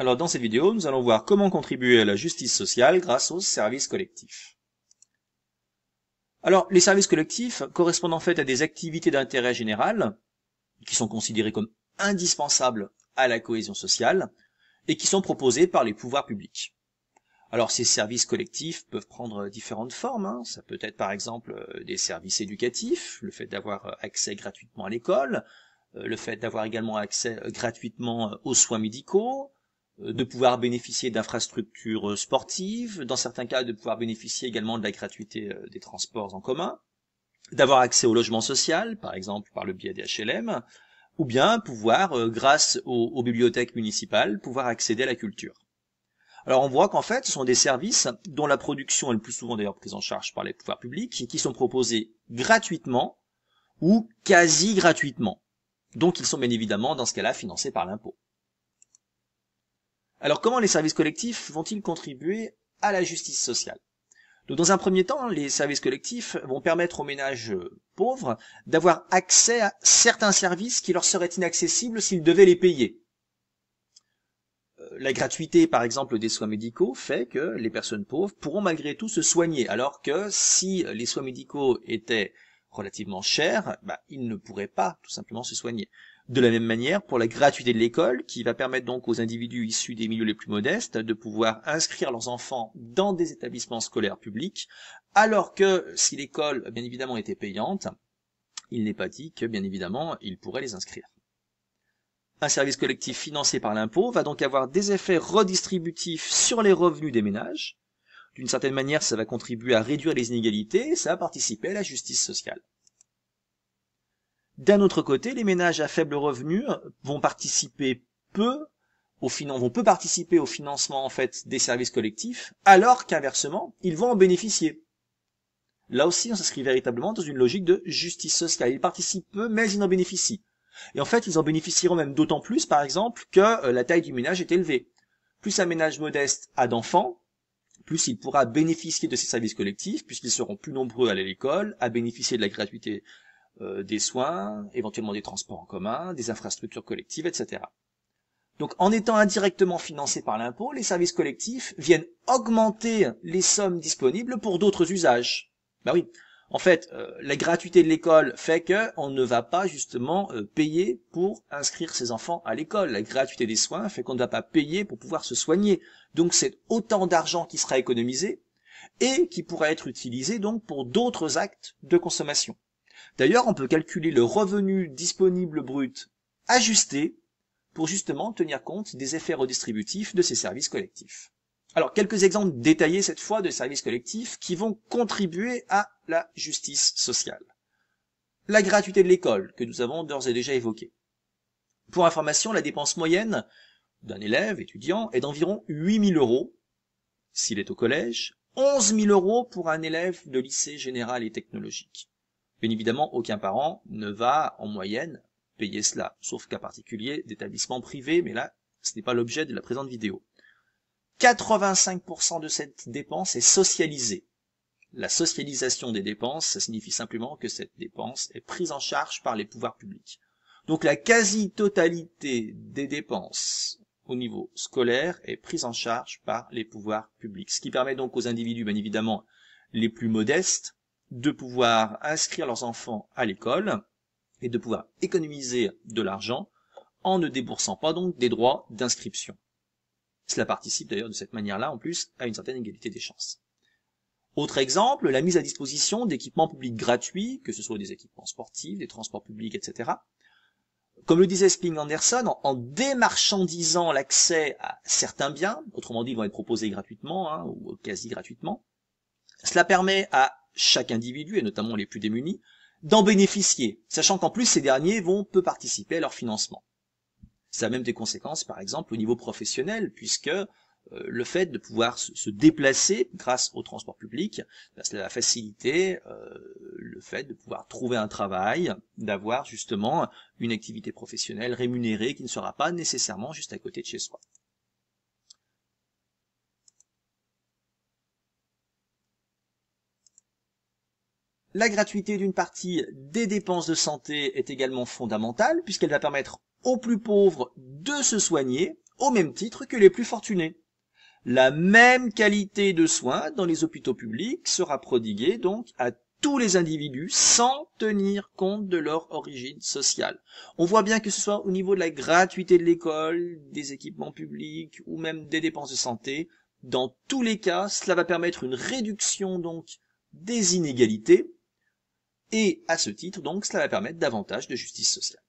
Alors dans cette vidéo, nous allons voir comment contribuer à la justice sociale grâce aux services collectifs. Alors les services collectifs correspondent en fait à des activités d'intérêt général qui sont considérées comme indispensables à la cohésion sociale et qui sont proposées par les pouvoirs publics. Alors ces services collectifs peuvent prendre différentes formes, Ça peut être par exemple des services éducatifs, le fait d'avoir accès gratuitement à l'école, le fait d'avoir également accès gratuitement aux soins médicaux, de pouvoir bénéficier d'infrastructures sportives, dans certains cas de pouvoir bénéficier également de la gratuité des transports en commun, d'avoir accès au logement social, par exemple par le biais des HLM, ou bien pouvoir, grâce aux bibliothèques municipales, pouvoir accéder à la culture. Alors on voit qu'en fait ce sont des services dont la production est le plus souvent d'ailleurs prise en charge par les pouvoirs publics et qui sont proposés gratuitement ou quasi gratuitement. Donc ils sont bien évidemment dans ce cas-là financés par l'impôt. Alors comment les services collectifs vont-ils contribuer à la justice sociale? Donc dans un premier temps, les services collectifs vont permettre aux ménages pauvres d'avoir accès à certains services qui leur seraient inaccessibles s'ils devaient les payer. La gratuité, par exemple, des soins médicaux fait que les personnes pauvres pourront malgré tout se soigner, alors que si les soins médicaux étaient relativement chers, ils ne pourraient pas tout simplement se soigner. De la même manière, pour la gratuité de l'école, qui va permettre donc aux individus issus des milieux les plus modestes de pouvoir inscrire leurs enfants dans des établissements scolaires publics, alors que si l'école, bien évidemment, était payante, il n'est pas dit que, bien évidemment, ils pourraient les inscrire. Un service collectif financé par l'impôt va donc avoir des effets redistributifs sur les revenus des ménages. D'une certaine manière, ça va contribuer à réduire les inégalités et ça va participer à la justice sociale. D'un autre côté, les ménages à faible revenu vont participer peu au financement en fait des services collectifs, alors qu'inversement, ils vont en bénéficier. Là aussi, on s'inscrit véritablement dans une logique de justice sociale. Ils participent peu, mais ils en bénéficient. Et en fait, ils en bénéficieront même d'autant plus, par exemple, que la taille du ménage est élevée. Plus un ménage modeste a d'enfants, plus il pourra bénéficier de ces services collectifs, puisqu'ils seront plus nombreux à aller à l'école, à bénéficier de la gratuité des soins, éventuellement des transports en commun, des infrastructures collectives, etc. Donc en étant indirectement financés par l'impôt, les services collectifs viennent augmenter les sommes disponibles pour d'autres usages. Oui, en fait, la gratuité de l'école fait qu'on ne va pas justement payer pour inscrire ses enfants à l'école. La gratuité des soins fait qu'on ne va pas payer pour pouvoir se soigner. Donc c'est autant d'argent qui sera économisé et qui pourra être utilisé donc pour d'autres actes de consommation. D'ailleurs, on peut calculer le revenu disponible brut ajusté pour justement tenir compte des effets redistributifs de ces services collectifs. Alors, quelques exemples détaillés cette fois de services collectifs qui vont contribuer à la justice sociale. La gratuité de l'école, que nous avons d'ores et déjà évoquée. Pour information, la dépense moyenne d'un élève étudiant est d'environ 8 000 € s'il est au collège, 11 000 € pour un élève de lycée général et technologique. Bien évidemment, aucun parent ne va, en moyenne, payer cela, sauf cas particulier d'établissements privés, mais là, ce n'est pas l'objet de la présente vidéo. 85% de cette dépense est socialisée. La socialisation des dépenses, ça signifie simplement que cette dépense est prise en charge par les pouvoirs publics. Donc la quasi-totalité des dépenses au niveau scolaire est prise en charge par les pouvoirs publics, ce qui permet donc aux individus, bien évidemment, les plus modestes, de pouvoir inscrire leurs enfants à l'école et de pouvoir économiser de l'argent en ne déboursant pas donc des droits d'inscription. Cela participe d'ailleurs de cette manière-là en plus à une certaine égalité des chances. Autre exemple, la mise à disposition d'équipements publics gratuits, que ce soit des équipements sportifs, des transports publics, etc. Comme le disait Spink Anderson, en démarchandisant l'accès à certains biens, autrement dit ils vont être proposés gratuitement ou quasi gratuitement, cela permet à chaque individu, et notamment les plus démunis, d'en bénéficier, sachant qu'en plus ces derniers vont peu participer à leur financement. Ça a même des conséquences, par exemple, au niveau professionnel, puisque le fait de pouvoir se déplacer grâce au transport public, cela va faciliter le fait de pouvoir trouver un travail, d'avoir justement une activité professionnelle rémunérée qui ne sera pas nécessairement juste à côté de chez soi. La gratuité d'une partie des dépenses de santé est également fondamentale puisqu'elle va permettre aux plus pauvres de se soigner au même titre que les plus fortunés. La même qualité de soins dans les hôpitaux publics sera prodiguée donc à tous les individus sans tenir compte de leur origine sociale. On voit bien que ce soit au niveau de la gratuité de l'école, des équipements publics ou même des dépenses de santé, dans tous les cas, cela va permettre une réduction donc des inégalités et à ce titre donc cela va permettre davantage de justice sociale.